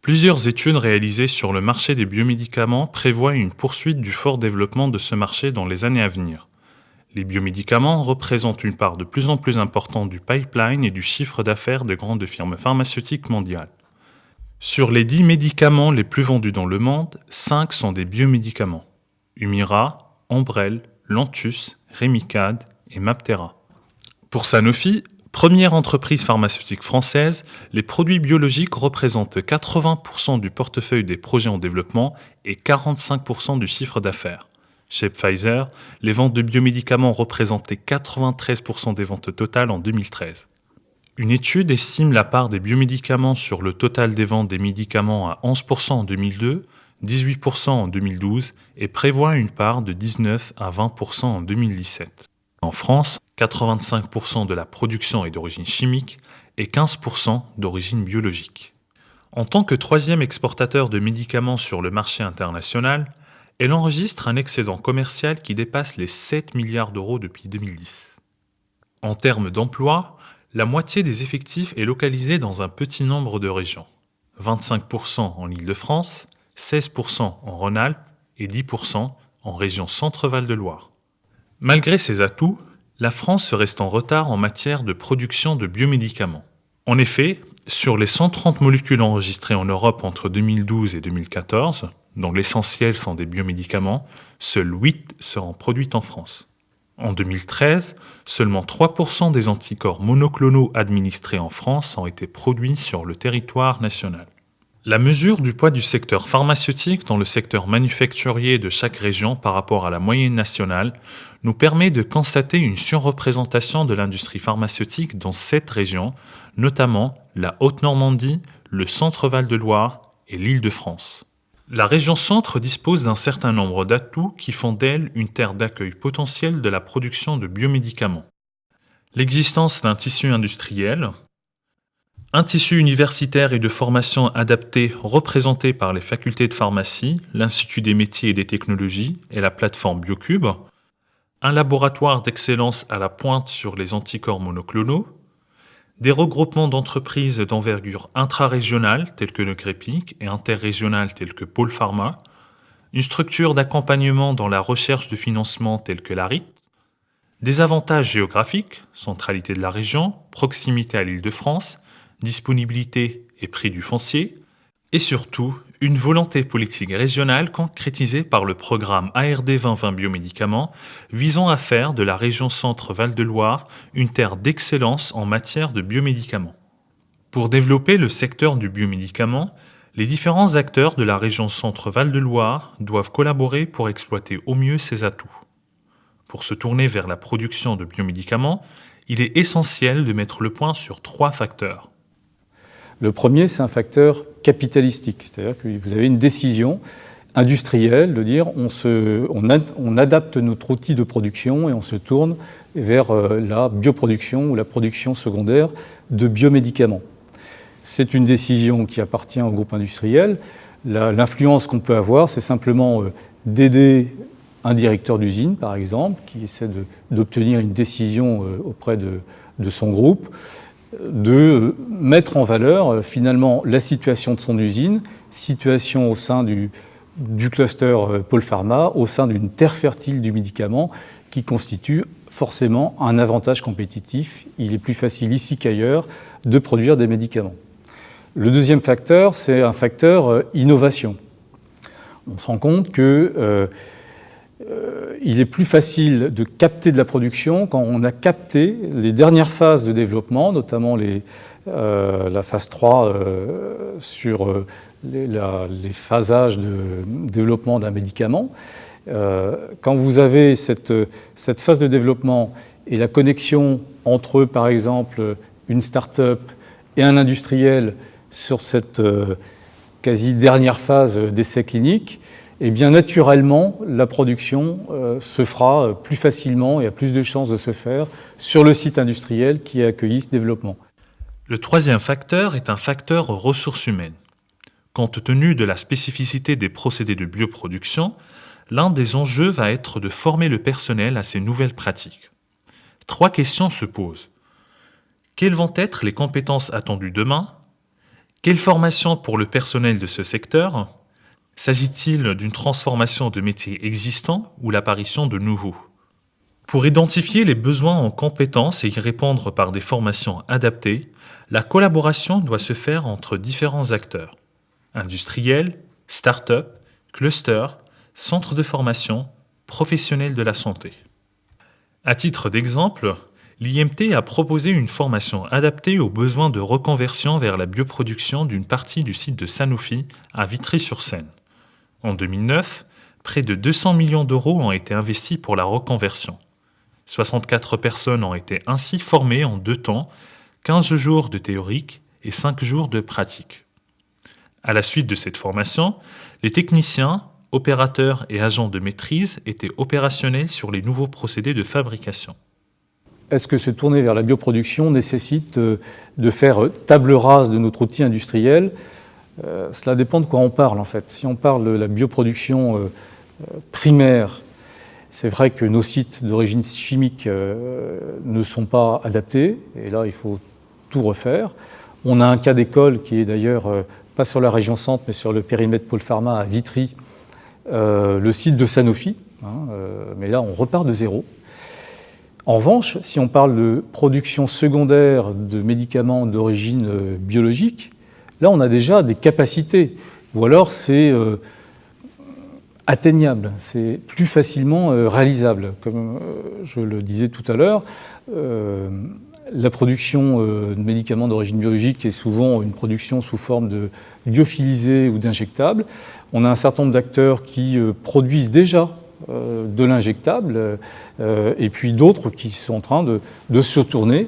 Plusieurs études réalisées sur le marché des biomédicaments prévoient une poursuite du fort développement de ce marché dans les années à venir. Les biomédicaments représentent une part de plus en plus importante du pipeline et du chiffre d'affaires de grandes firmes pharmaceutiques mondiales. Sur les 10 médicaments les plus vendus dans le monde, 5 sont des biomédicaments. Humira, Enbrel, Lantus, Remicade et Mabtera. Pour Sanofi, première entreprise pharmaceutique française, les produits biologiques représentent 80% du portefeuille des projets en développement et 45% du chiffre d'affaires. Chez Pfizer, les ventes de biomédicaments représentaient 93% des ventes totales en 2013. Une étude estime la part des biomédicaments sur le total des ventes des médicaments à 11% en 2002, 18% en 2012 et prévoit une part de 19 à 20% en 2017. En France, 85% de la production est d'origine chimique et 15% d'origine biologique. En tant que troisième exportateur de médicaments sur le marché international, elle enregistre un excédent commercial qui dépasse les 7 milliards d'euros depuis 2010. En termes d'emploi, la moitié des effectifs est localisée dans un petit nombre de régions. 25% en Île-de-France, 16% en Rhône-Alpes et 10% en région Centre-Val de Loire. Malgré ces atouts, la France reste en retard en matière de production de biomédicaments. En effet, sur les 130 molécules enregistrées en Europe entre 2012 et 2014, dont l'essentiel sont des biomédicaments, seules 8 seront produites en France. En 2013, seulement 3% des anticorps monoclonaux administrés en France ont été produits sur le territoire national. La mesure du poids du secteur pharmaceutique dans le secteur manufacturier de chaque région par rapport à la moyenne nationale nous permet de constater une surreprésentation de l'industrie pharmaceutique dans 7 régions, notamment la Haute-Normandie, le Centre-Val de Loire et l'Île-de-France. La région Centre dispose d'un certain nombre d'atouts qui font d'elle une terre d'accueil potentielle de la production de biomédicaments. L'existence d'un tissu industriel, un tissu universitaire et de formation adapté représenté par les facultés de pharmacie, l'Institut des métiers et des technologies et la plateforme Biocube, un laboratoire d'excellence à la pointe sur les anticorps monoclonaux, des regroupements d'entreprises d'envergure intra-régionale telles que le GREPIC et interrégionale telles que Pôle Pharma, une structure d'accompagnement dans la recherche de financement telle que l'ARIT, des avantages géographiques, centralité de la région, proximité à l'Île-de-France, disponibilité et prix du foncier, et surtout une volonté politique régionale concrétisée par le programme ARD 2020 biomédicaments visant à faire de la région Centre-Val de Loire une terre d'excellence en matière de biomédicaments. Pour développer le secteur du biomédicament, les différents acteurs de la région Centre-Val de Loire doivent collaborer pour exploiter au mieux ces atouts. Pour se tourner vers la production de biomédicaments, il est essentiel de mettre le point sur 3 facteurs. Le premier, c'est un facteur capitalistique, c'est-à-dire que vous avez une décision industrielle de dire on adapte notre outil de production et on se tourne vers la bioproduction ou la production secondaire de biomédicaments. C'est une décision qui appartient au groupe industriel. L'influence qu'on peut avoir, c'est simplement d'aider un directeur d'usine, par exemple, qui essaie d'obtenir une décision auprès de son groupe, de mettre en valeur finalement la situation de son usine, situation au sein du cluster Pôle Pharma, au sein d'une terre fertile du médicament qui constitue forcément un avantage compétitif. Il est plus facile ici qu'ailleurs de produire des médicaments. Le deuxième facteur, c'est un facteur innovation. On se rend compte que il est plus facile de capter de la production quand on a capté les dernières phases de développement, notamment la phase 3 sur les phasages de développement d'un médicament. Quand vous avez cette phase de développement et la connexion entre, par exemple, une start-up et un industriel sur cette quasi dernière phase d'essai clinique, eh bien naturellement, la production se fera plus facilement et a plus de chances de se faire sur le site industriel qui a accueilli ce développement. Le troisième facteur est un facteur ressources humaines. Compte tenu de la spécificité des procédés de bioproduction, l'un des enjeux va être de former le personnel à ces nouvelles pratiques. 3 questions se posent. Quelles vont être les compétences attendues demain ? Quelle formation pour le personnel de ce secteur? S'agit-il d'une transformation de métiers existants ou l'apparition de nouveaux? Pour identifier les besoins en compétences et y répondre par des formations adaptées, la collaboration doit se faire entre différents acteurs: industriels, start-up, clusters, centres de formation, professionnels de la santé. À titre d'exemple, l'IMT a proposé une formation adaptée aux besoins de reconversion vers la bioproduction d'une partie du site de Sanofi à Vitry-sur-Seine. En 2009, près de 200 millions d'euros ont été investis pour la reconversion. 64 personnes ont été ainsi formées en 2 temps, 15 jours de théorique et 5 jours de pratique. À la suite de cette formation, les techniciens, opérateurs et agents de maîtrise étaient opérationnels sur les nouveaux procédés de fabrication. Est-ce que se tourner vers la bioproduction nécessite de faire table rase de notre outil industriel? Cela dépend de quoi on parle en fait. Si on parle de la bioproduction primaire, c'est vrai que nos sites d'origine chimique ne sont pas adaptés, et là il faut tout refaire. On a un cas d'école qui est d'ailleurs pas sur la région centre, mais sur le périmètre Pôle Pharma à Vitry, le site de Sanofi, mais là on repart de zéro. En revanche, si on parle de production secondaire de médicaments d'origine biologique, là on a déjà des capacités, ou alors c'est atteignable, c'est plus facilement réalisable. Comme je le disais tout à l'heure, la production de médicaments d'origine biologique est souvent une production sous forme de lyophilisés ou d'injectables. On a un certain nombre d'acteurs qui produisent déjà de l'injectable et puis d'autres qui sont en train de se tourner.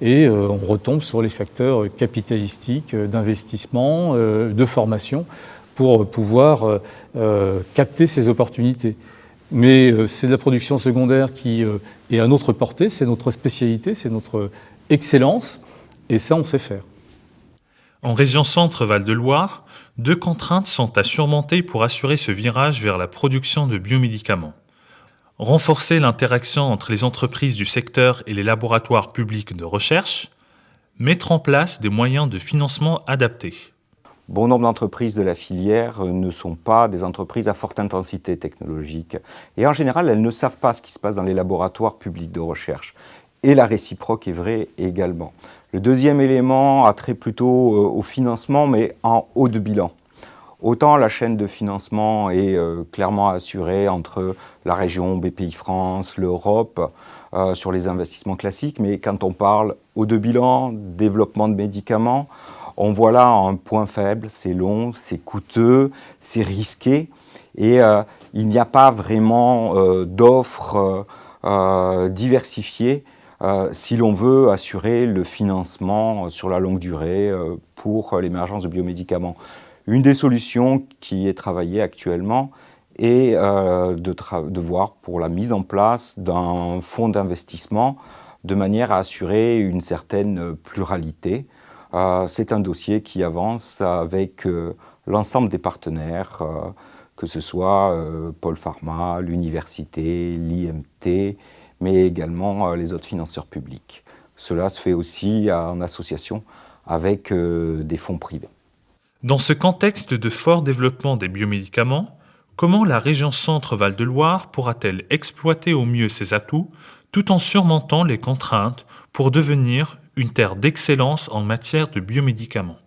Et on retombe sur les facteurs capitalistiques, d'investissement, de formation, pour pouvoir capter ces opportunités. Mais c'est de la production secondaire qui est à notre portée, c'est notre spécialité, c'est notre excellence, et ça on sait faire. En région Centre-Val de Loire, 2 contraintes sont à surmonter pour assurer ce virage vers la production de biomédicaments. Renforcer l'interaction entre les entreprises du secteur et les laboratoires publics de recherche, mettre en place des moyens de financement adaptés. Bon nombre d'entreprises de la filière ne sont pas des entreprises à forte intensité technologique. Et en général, elles ne savent pas ce qui se passe dans les laboratoires publics de recherche. Et la réciproque est vraie également. Le deuxième élément a trait plutôt au financement, mais en haut de bilan. Autant la chaîne de financement est clairement assurée entre la région, BPI-France, l'Europe, sur les investissements classiques, mais quand on parle haut de bilan, développement de médicaments, on voit là un point faible, c'est long, c'est coûteux, c'est risqué, et il n'y a pas vraiment d'offres diversifiées si l'on veut assurer le financement sur la longue durée pour l'émergence de biomédicaments. Une des solutions qui est travaillée actuellement est de voir pour la mise en place d'un fonds d'investissement de manière à assurer une certaine pluralité. C'est un dossier qui avance avec l'ensemble des partenaires, que ce soit Pôle Pharma, l'université, l'IMT, mais également les autres financeurs publics. Cela se fait aussi en association avec des fonds privés. Dans ce contexte de fort développement des biomédicaments, comment la région Centre-Val de Loire pourra-t-elle exploiter au mieux ses atouts tout en surmontant les contraintes pour devenir une terre d'excellence en matière de biomédicaments?